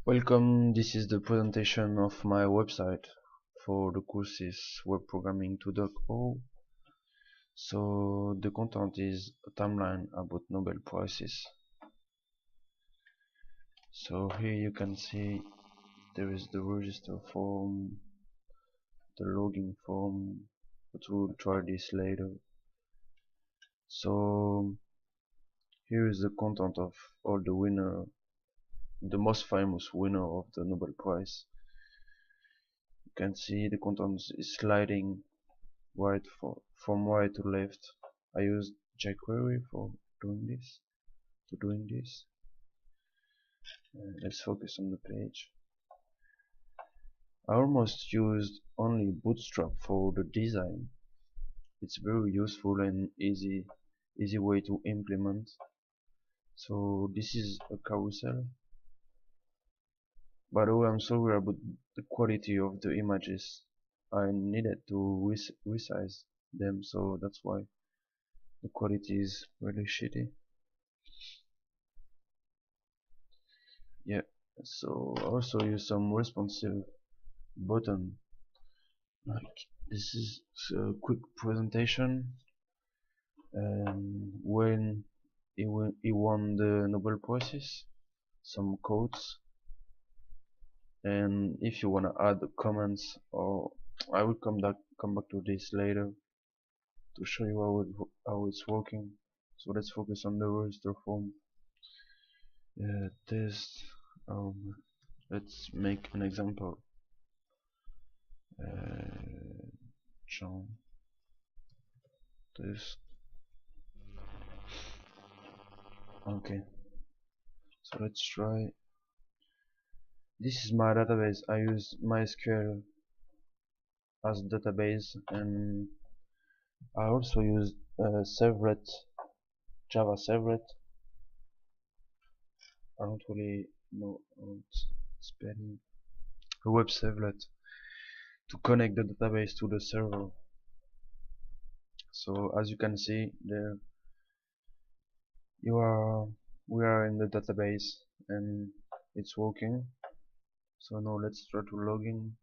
Welcome, this is the presentation of my website for the courses Web Programming 2.0. So the content is a timeline about Nobel Prizes. So here you can see there is the register form, the login form, but we'll try this later. So here is the content of all the winner, the most famous winner of the Nobel Prize. You can see the content is sliding from right to left. I used jQuery for doing this. Let's focus on the page. I almost used only Bootstrap for the design. It's very useful and easy way to implement. So this is a carousel. By the way, I'm sorry about the quality of the images. I needed to resize them, so that's why the quality is really shitty. Yeah, so I also use some responsive button. Like this is a quick presentation. When he won the Nobel Prizes, some quotes, and if you wanna add the comments, or I will come back to this later to show you how it's working. So let's focus on the register form. Test. Let's make an example. John. This. Okay. So let's try. This is my database. I use MySQL as database, and I also use servlet, Java servlet. I don't really know how it's spelling. A web servlet to connect the database to the server. So as you can see there, we are in the database and it's working. So now let's try to log in.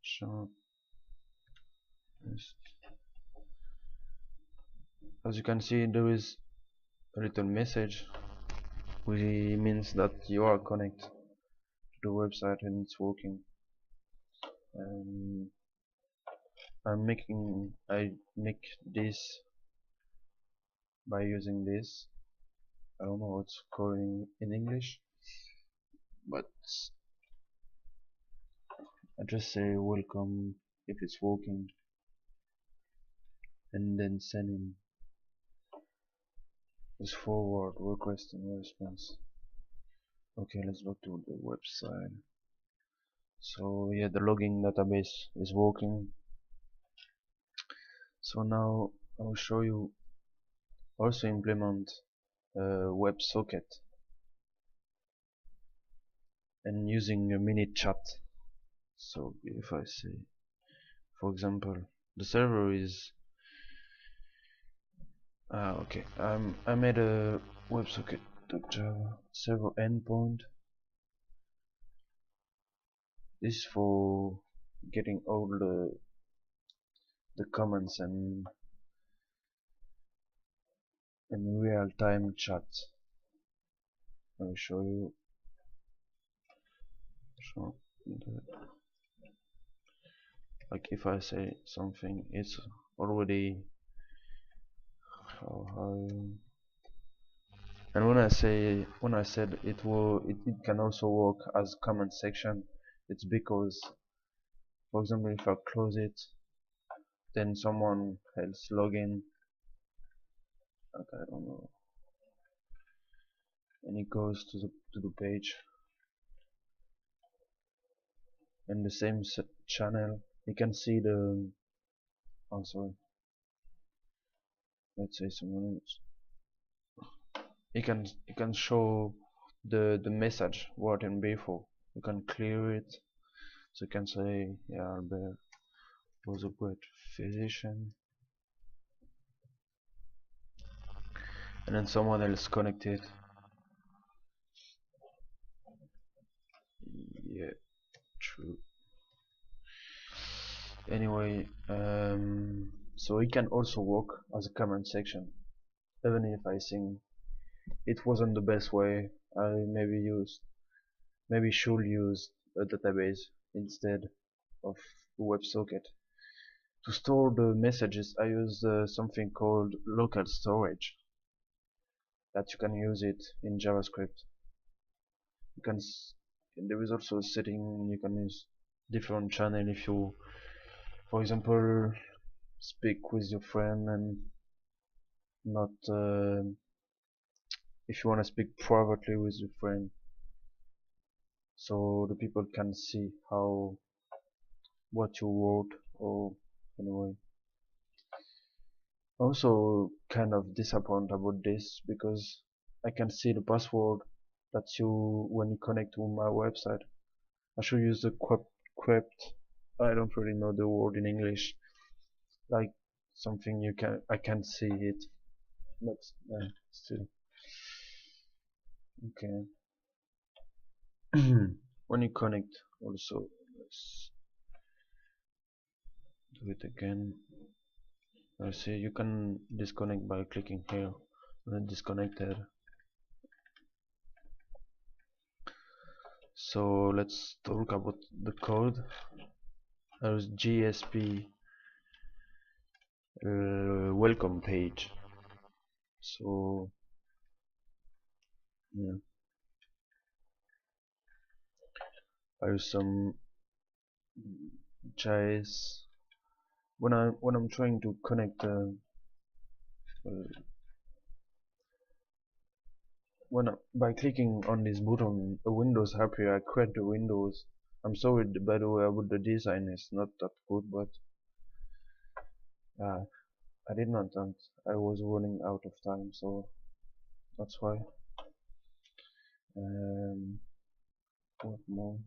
So as you can see, there is a little message which means that you are connected to the website and it's working. Um, I make this by using this. I don't know what it's called in English, but I just say welcome if it's working, and then send in this forward request and response. Okay, let's go to the website. So yeah, the login database is working. So now I will show you also implement WebSocket and using a mini chat. So if I say, for example, the server is okay. I made a WebSocket.java server endpoint. This is for getting all the comments and real-time chat. I will show you. So like if I say something, it's already how and when I said it can also work as comment section, it's because, for example, if I close it, then someone else log in, like I don't know, and it goes to the page and the same channel, you can see the, oh sorry, let's say someone else, you can show the message written before, you can clear it, so you can say, yeah, Albert was a great physician, and then someone else connected. Anyway, so it can also work as a comment section, even if I think it wasn't the best way. I maybe should use a database instead of WebSocket. To store the messages, I use something called local storage, that you can use it in JavaScript. You can there is also a setting you can use different channel if you, for example, speak with your friend and not if you want to speak privately with your friend, so the people can see how what you wrote. Or anyway, also kind of disappointed about this because I can see the password that you when you connect to my website. I should use the crypt. I don't really know the word in English. Like something I can see it, but still okay. When you connect, also let's do it again. See, you can disconnect by clicking here. And disconnected. So let's talk about the code. There's GSP welcome page. So yeah, there's some JS. When I'm trying to connect, by clicking on this button, a Windows appear. I create the Windows. I'm sorry, by the way, about the design is not that good, but uh, I did not, and I was running out of time, so that's why. Um, what more?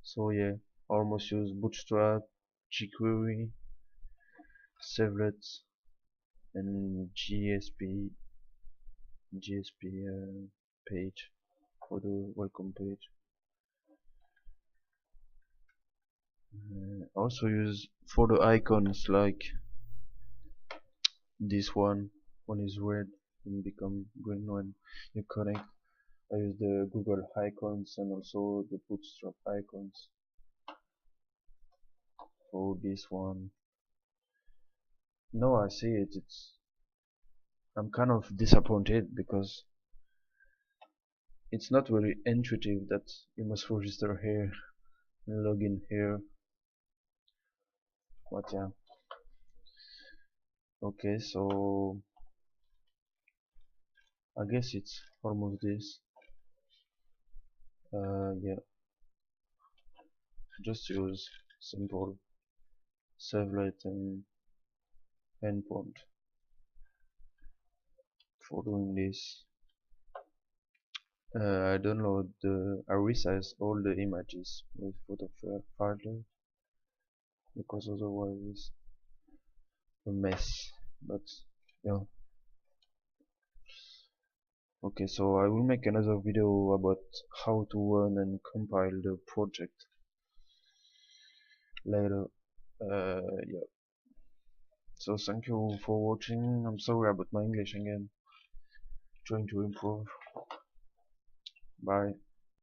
So yeah, almost use Bootstrap, jQuery, Servlets, and GSP page for the welcome page. Also use for the icons like this one is red and become green when you connect. I use the Google icons and also the Bootstrap icons for this one. No, I see it. I'm kind of disappointed because it's not very intuitive that you must register here and log in here. But yeah, okay, so I guess it's almost this. Yeah, just use simple servlet and endpoint for doing this. I download I resize all the images with photo filter because otherwise it's a mess. But yeah, okay, so I will make another video about how to run and compile the project later. Yeah, so thank you for watching. I'm sorry about my English again, trying to improve. Bye.